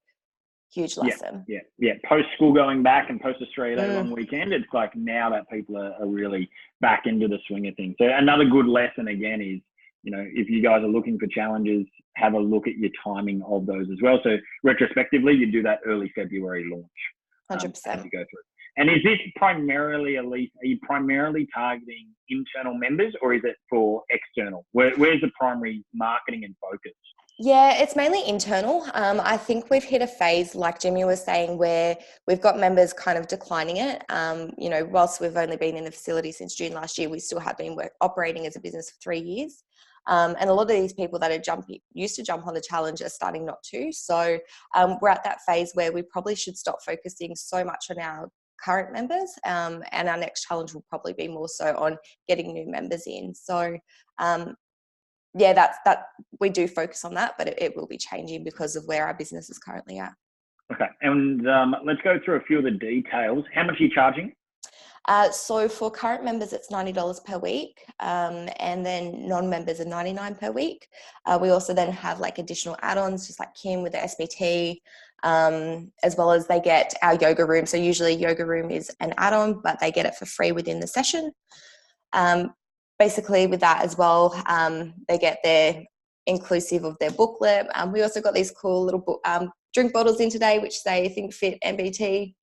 huge lesson. Yeah. Post school going back and post Australia Day long weekend, it's like now that people are really back into the swing of things. So another good lesson again is, you know, if you guys are looking for challenges, have a look at your timing of those as well. So retrospectively, you do that early February launch. 100%. As you go through. And is this primarily, Elise, are you primarily targeting internal members, or is it for external? Where's the primary marketing and focus? Yeah, it's mainly internal. I think we've hit a phase, like Jimmy was saying, where we've got members kind of declining it. You know, whilst we've only been in the facility since June last year, we still have been operating as a business for 3 years. And a lot of these people that are used to jump on the challenge are starting not to. So we're at that phase where we probably should stop focusing so much on our current members, and our next challenge will probably be more so on getting new members in. So that we do focus on that, but it will be changing because of where our business is currently at. Okay, and let's go through a few of the details. How much are you charging? So for current members, it's $90 per week, and then non-members are $99 per week. We also then have like additional add-ons, just like Kim with the SBT, as well as they get our yoga room. So usually yoga room is an add-on, but they get it for free within the session. Basically with that as well, they get their inclusive of their booklet. We also got these cool little drink bottles in today, which say Think Fit MBT.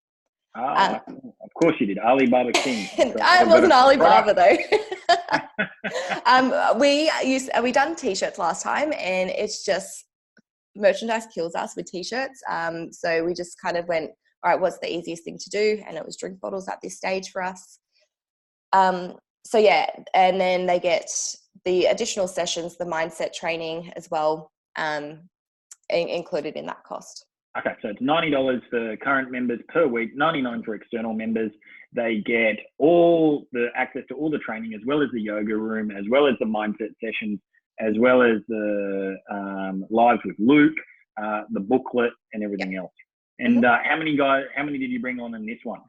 Of course you did. Alibaba King. I wasn't Alibaba though. we done t-shirts last time, and it's just merchandise kills us with t-shirts. So we just kind of went, all right, what's the easiest thing to do? And it was drink bottles at this stage for us. So yeah, and then they get the additional sessions, the mindset training as well, included in that cost. Okay, so it's $90 for current members per week, $99 for external members. They get all the access to all the training, as well as the yoga room, as well as the mindset sessions, as well as the lives with Luke, the booklet, and everything else. And how many did you bring on in this one?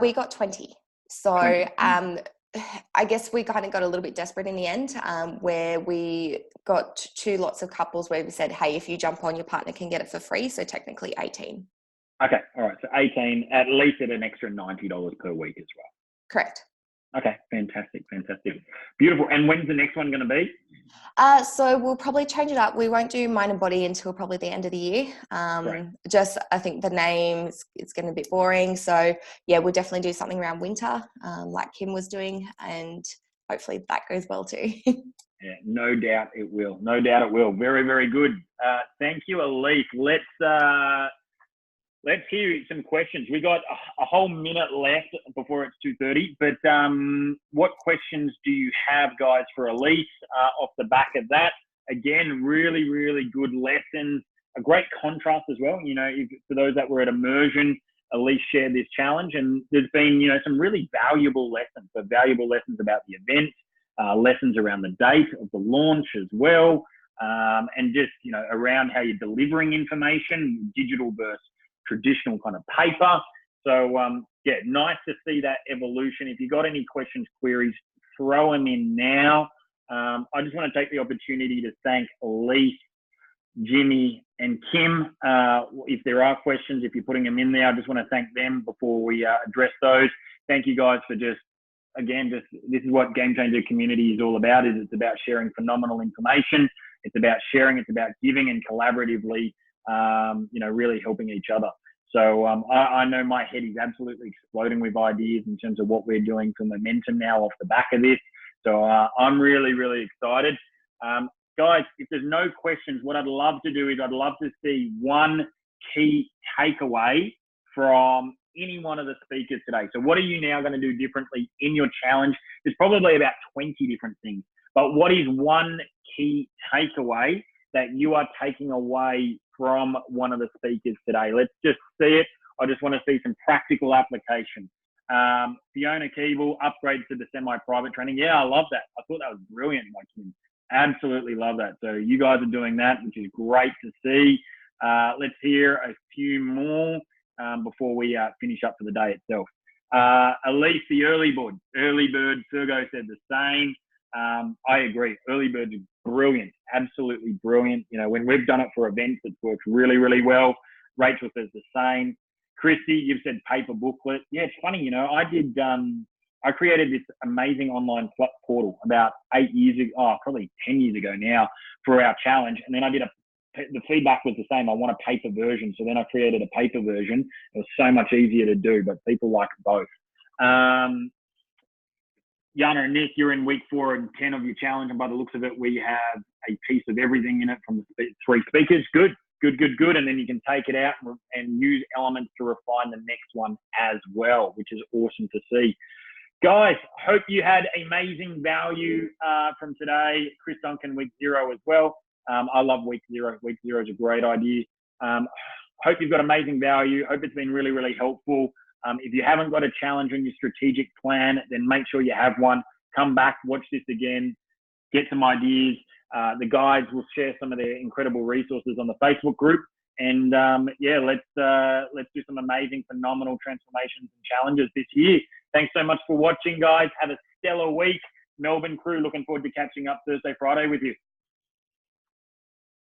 We got 20. So 20. I guess we kind of got a little bit desperate in the end, where we got 2 lots of couples where we said, hey, if you jump on, your partner can get it for free. So technically 18. Okay. All right. So 18, at least at an extra $90 per week as well. Correct. Okay. Fantastic. Beautiful. And when's the next one going to be? So we'll probably change it up. We won't do mind and body until probably the end of the year. Right. Just, I think the name it's getting a bit boring. So yeah, we'll definitely do something around winter, like Kim was doing, and hopefully that goes well too. Yeah, no doubt it will. Very, very good. Thank you, Elise. Let's hear some questions. We got a whole minute left before it's 2:30, but what questions do you have, guys, for Elise off the back of that? Again, really, really good lessons. A great contrast as well. You know, for those that were at immersion, Elise shared this challenge, and there's been, you know, some really valuable lessons. So valuable lessons about the event, lessons around the date of the launch as well, and just, you know, around how you're delivering information, digital versus traditional kind of paper. So yeah, nice to see that evolution. If you got any questions, queries, throw them in now. I just want to take the opportunity to thank Elise, Jimmy, and Kim. If there are questions, if you're putting them in there, I just want to thank them before we address those. Thank you guys for this is what Game Changer Community is all about. It's about sharing phenomenal information. It's about sharing, it's about giving, and collaboratively, you know, really helping each other. So I know my head is absolutely exploding with ideas in terms of what we're doing for momentum now off the back of this. So I'm really, really excited. Guys, if there's no questions, what I'd love to do is I'd love to see one key takeaway from any one of the speakers today. So what are you now going to do differently in your challenge? There's probably about 20 different things, but what is one key takeaway that you are taking away from one of the speakers today? Let's just see it. I just want to see some practical application. Fiona Keeble, upgrade to the semi-private training. Yeah, I love that. I thought that was brilliant, my Kim. Absolutely love that. So you guys are doing that, which is great to see. Let's hear a few more before we finish up for the day itself. Elise, the early bird, Sergo said the same. I agree. Early birds are brilliant, absolutely brilliant. You know, when we've done it for events, it's worked really, really well. Rachel says the same. Christy, you've said paper booklet. Yeah, it's funny, you know, I created this amazing online portal about 8 years ago, probably 10 years ago now, for our challenge. And then I did the feedback was the same. I want a paper version. So then I created a paper version. It was so much easier to do, but people like both. Yana and Nick, you're in week 4 and 10 of your challenge, and by the looks of it, we have a piece of everything in it from the 3 speakers. Good. And then you can take it out and use elements to refine the next one as well, which is awesome to see. Guys, hope you had amazing value from today. Chris Duncan, week 0 as well. I love week 0. Week 0 is a great idea. Hope you've got amazing value. Hope it's been really, really helpful. If you haven't got a challenge on your strategic plan, then make sure you have one. Come back, watch this again, get some ideas. The guys will share some of their incredible resources on the Facebook group. And yeah, let's do some amazing, phenomenal transformations and challenges this year. Thanks so much for watching, guys. Have a stellar week. Melbourne crew, looking forward to catching up Thursday, Friday with you.